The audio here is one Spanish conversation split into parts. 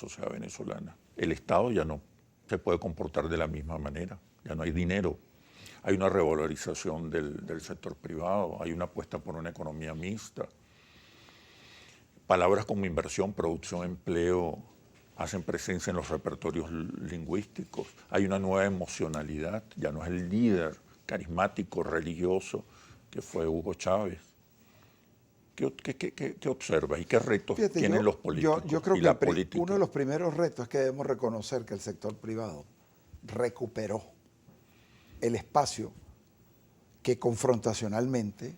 sociedad venezolana. El Estado ya no se puede comportar de la misma manera, ya no hay dinero. Hay una revalorización del sector privado, hay una apuesta por una economía mixta. Palabras como inversión, producción, empleo hacen presencia en los repertorios lingüísticos. Hay una nueva emocionalidad, ya no es el líder carismático, religioso que fue Hugo Chávez. ¿Qué observas y qué retos tienen los políticos yo creo y que la política? uno de los primeros retos es que debemos reconocer que el sector privado recuperó el espacio que confrontacionalmente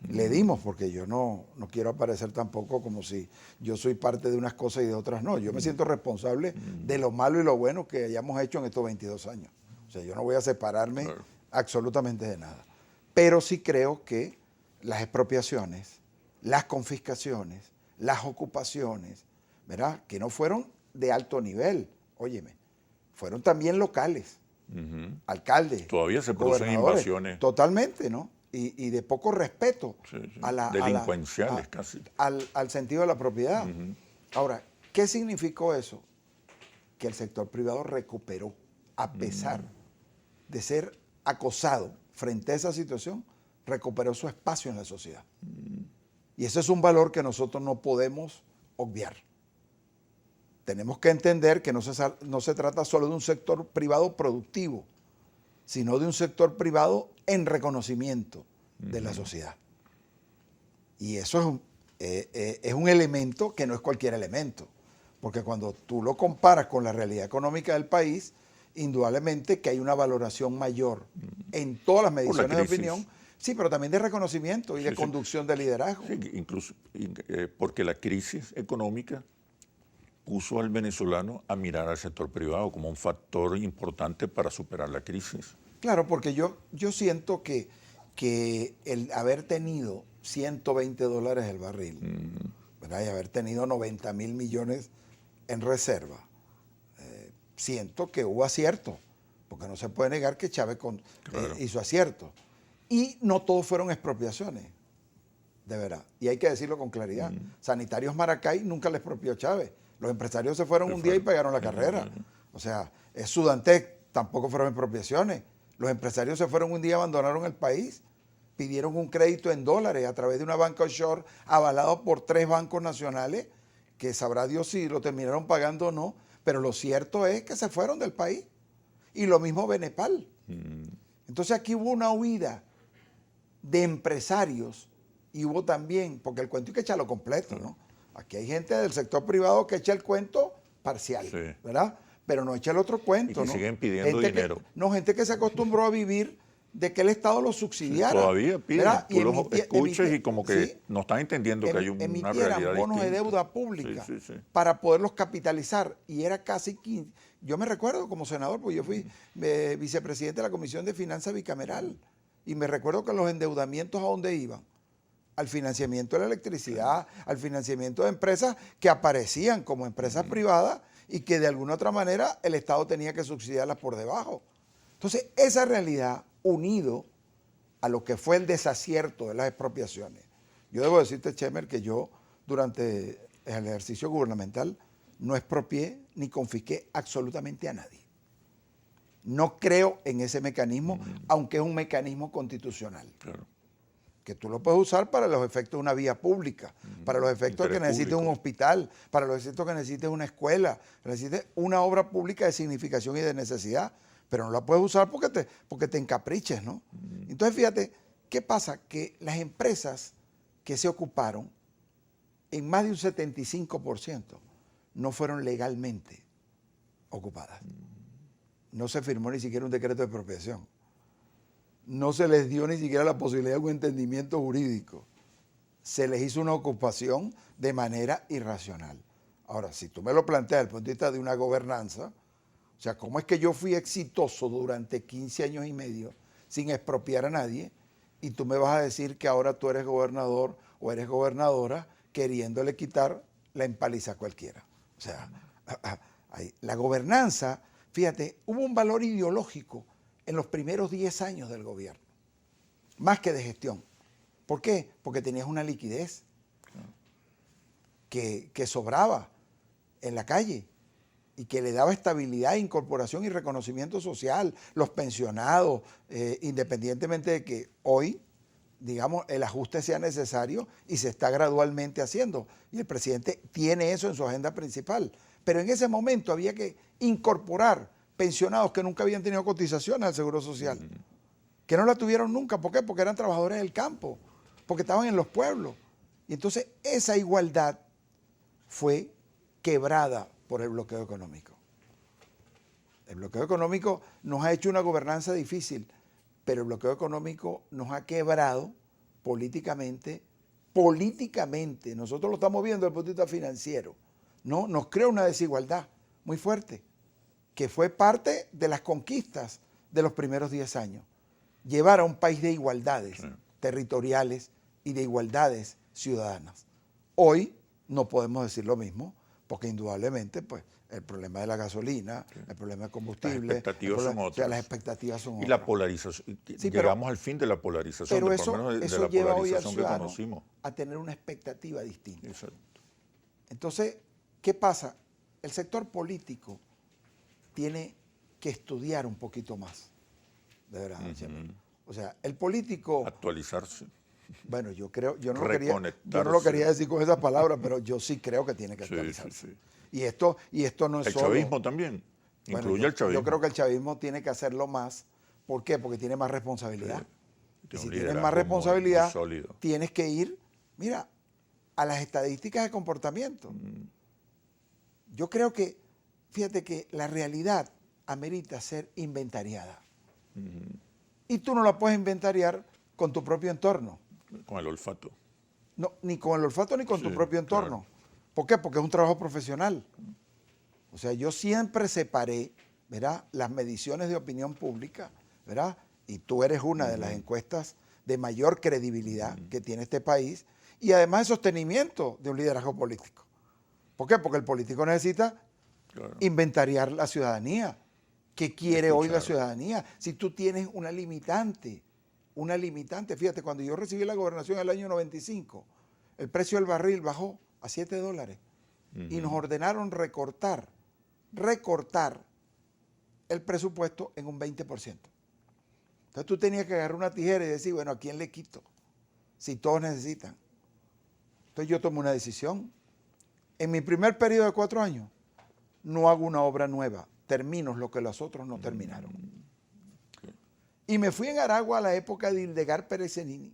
le dimos, porque yo no quiero aparecer tampoco como si yo soy parte de unas cosas y de otras no. Yo me siento responsable de lo malo y lo bueno que hayamos hecho en estos 22 años. O sea, yo no voy a separarme absolutamente de nada. Pero sí creo que las expropiaciones, las confiscaciones, las ocupaciones, ¿verdad? Que no fueron de alto nivel, óyeme, fueron también locales, alcaldes, todavía se producen invasiones. Totalmente, ¿no? Y de poco respeto a delincuenciales casi. Al sentido de la propiedad. Ahora, ¿qué significó eso? Que el sector privado recuperó, a pesar de ser acosado frente a esa situación, recuperó su espacio en la sociedad. Y ese es un valor que nosotros no podemos obviar. Tenemos que entender que no se trata solo de un sector privado productivo, sino de un sector privado en reconocimiento de la sociedad. Y eso es un elemento que no es cualquier elemento, porque cuando tú lo comparas con la realidad económica del país, indudablemente que hay una valoración mayor en todas las mediciones de opinión, sí, pero también de reconocimiento y de conducción de liderazgo. Sí, incluso porque la crisis económica puso al venezolano a mirar al sector privado como un factor importante para superar la crisis. Claro, porque yo siento que el haber tenido $120 el barril, ¿verdad? Y haber tenido 90.000 millones en reserva, siento que hubo acierto, porque no se puede negar que Chávez hizo acierto. Y no todos fueron expropiaciones, de verdad. Y hay que decirlo con claridad. Sanitarios Maracay nunca le expropió Chávez. Los empresarios se fueron un día y pagaron la carrera. O sea, Sudantec tampoco fueron expropiaciones. Los empresarios se fueron un día y abandonaron el país. Pidieron un crédito en dólares a través de una banca offshore avalado por 3 bancos nacionales, que sabrá Dios si lo terminaron pagando o no. Pero lo cierto es que se fueron del país. Y lo mismo Benepal. Entonces aquí hubo una huida de empresarios y hubo también, porque el cuento hay que echarlo completo, ¿no? Aquí hay gente del sector privado que echa el cuento parcial, ¿verdad? Pero no echa el otro cuento, y que ¿no? siguen pidiendo dinero. Gente que se acostumbró a vivir de que el Estado los subsidiara. Todavía piden, tú los escuchas y como que sí, no están entendiendo que hay una realidad emitieran bonos distinta. de deuda pública para poderlos capitalizar. Y era casi 15. Yo me recuerdo como senador, porque yo fui vicepresidente de la Comisión de Finanzas Bicameral. Y me recuerdo que los endeudamientos, ¿a dónde iban? Al financiamiento de la electricidad, al financiamiento de empresas que aparecían como empresas privadas y que de alguna otra manera el Estado tenía que subsidiarlas por debajo. Entonces, esa realidad, unido a lo que fue el desacierto de las expropiaciones. Yo debo decirte, Chemer, que yo durante el ejercicio gubernamental no expropié ni confisqué absolutamente a nadie. No creo en ese mecanismo, aunque es un mecanismo constitucional. Claro. Que tú lo puedes usar para los efectos de una vía pública, para los efectos que necesites un hospital, para los efectos que necesites una escuela, necesites una obra pública de significación y de necesidad, pero no la puedes usar porque te encapriches, ¿no? Entonces, fíjate, ¿qué pasa? Que las empresas que se ocuparon, en más de un 75%, no fueron legalmente ocupadas. No se firmó ni siquiera un decreto de expropiación. No se les dio ni siquiera la posibilidad de un entendimiento jurídico. Se les hizo una ocupación de manera irracional. Ahora, si tú me lo planteas desde el punto de vista de una gobernanza, o sea, ¿cómo es que yo fui exitoso durante 15 años y medio sin expropiar a nadie? Y tú me vas a decir que ahora tú eres gobernador o eres gobernadora queriéndole quitar la empaliza a cualquiera. O sea, la gobernanza, fíjate, hubo un valor ideológico en los primeros 10 años del gobierno, más que de gestión. ¿Por qué? Porque tenías una liquidez que sobraba. en la calle y que le daba estabilidad, incorporación y reconocimiento social, los pensionados, independientemente de que hoy, digamos, el ajuste sea necesario y se está gradualmente haciendo. Y el presidente tiene eso en su agenda principal. Pero en ese momento había que incorporar pensionados que nunca habían tenido cotizaciones al Seguro Social, que no la tuvieron nunca. ¿Por qué? Porque eran trabajadores del campo, porque estaban en los pueblos. Y entonces esa igualdad fue quebrada por el bloqueo económico. El bloqueo económico nos ha hecho una gobernanza difícil, pero el bloqueo económico nos ha quebrado políticamente. Nosotros lo estamos viendo desde el punto de vista financiero, ¿no? Nos crea una desigualdad muy fuerte, que fue parte de las conquistas de los primeros 10 años. Llevar a un país de igualdades territoriales y de igualdades ciudadanas. Hoy no podemos decir lo mismo, porque indudablemente pues, el problema de la gasolina, el problema de combustible, las expectativas son otras. O sea, las expectativas son otras. Y la polarización, sí, llegamos al fin de la polarización, pero por lo menos de eso la lleva hoy al polarización que ciudadano conocimos. a tener una expectativa distinta. Exacto. Entonces, ¿qué pasa? El sector político tiene que estudiar un poquito más, de verdad. O sea, el político... Actualizarse. Bueno, yo no lo quería decir con esas palabras, pero yo sí creo que tiene que actualizarse. Sí, sí. Y esto no es solo... El chavismo también, incluye el chavismo. Yo creo que el chavismo tiene que hacerlo más. ¿Por qué? Porque tiene más responsabilidad. Sí. Y si tienes más responsabilidad, tienes que ir, mira, a las estadísticas de comportamiento. Yo creo que, fíjate que la realidad amerita ser inventariada. Y tú no la puedes inventariar con tu propio entorno. Con el olfato. No, ni con el olfato ni con tu propio entorno. Claro. ¿Por qué? Porque es un trabajo profesional. O sea, yo siempre separé, ¿verdad?, las mediciones de opinión pública, ¿verdad? Y tú eres una de las encuestas de mayor credibilidad que tiene este país y además de sostenimiento de un liderazgo político. ¿Por qué? Porque el político necesita inventariar la ciudadanía. ¿Qué quiere hoy la ciudadanía? Si tú tienes una limitante, fíjate, cuando yo recibí la gobernación en el año 95, el precio del barril bajó a $7 y nos ordenaron recortar el presupuesto en un 20%. Entonces tú tenías que agarrar una tijera y decir, bueno, ¿a quién le quito? Si todos necesitan. Entonces yo tomé una decisión. En mi primer periodo de 4 años, no hago una obra nueva, termino lo que los otros no terminaron. Y me fui en Aragua a la época de Hildegard Pérez Zenini.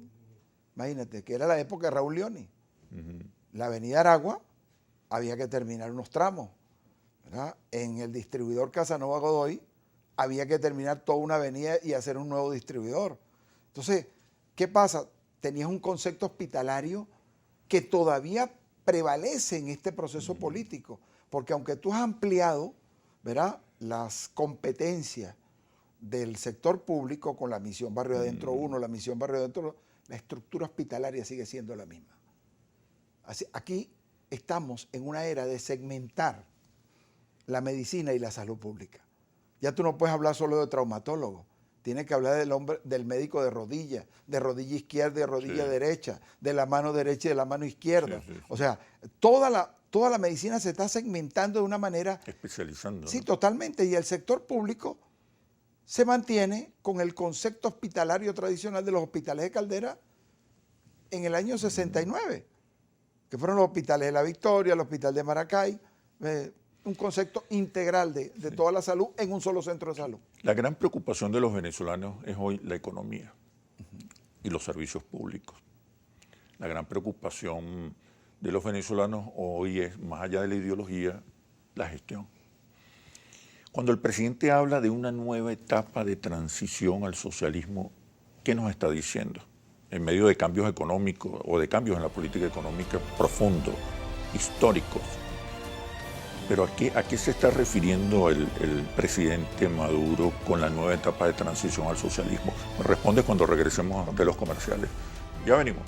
Imagínate, que era la época de Raúl Leoni. La avenida Aragua había que terminar unos tramos, ¿verdad? En el distribuidor Casanova Godoy había que terminar toda una avenida y hacer un nuevo distribuidor. Entonces, ¿qué pasa? Tenías un concepto hospitalario que todavía prevalece en este proceso político, porque aunque tú has ampliado, ¿verdad?, las competencias del sector público con la misión Barrio Adentro 1, la misión Barrio Adentro, la estructura hospitalaria sigue siendo la misma. Así, aquí estamos en una era de segmentar la medicina y la salud pública. Ya tú no puedes hablar solo de traumatólogo, tienes que hablar del médico de rodilla izquierda y de rodilla derecha, de la mano derecha y de la mano izquierda. Sí. O sea, toda la medicina se está segmentando de una manera... Especializando. Sí, ¿no? Totalmente. Y el sector público se mantiene con el concepto hospitalario tradicional de los hospitales de Caldera en el año 69, que fueron los hospitales de La Victoria, el hospital de Maracay, un concepto integral de toda la salud en un solo centro de salud. La gran preocupación de los venezolanos es hoy la economía y los servicios públicos. La gran preocupación de los venezolanos hoy es, más allá de la ideología, la gestión. Cuando el presidente habla de una nueva etapa de transición al socialismo, ¿qué nos está diciendo? En medio de cambios económicos o de cambios en la política económica profundos, históricos. Pero ¿a qué se está refiriendo el presidente Maduro con la nueva etapa de transición al socialismo? Me responde cuando regresemos de los comerciales. Ya venimos.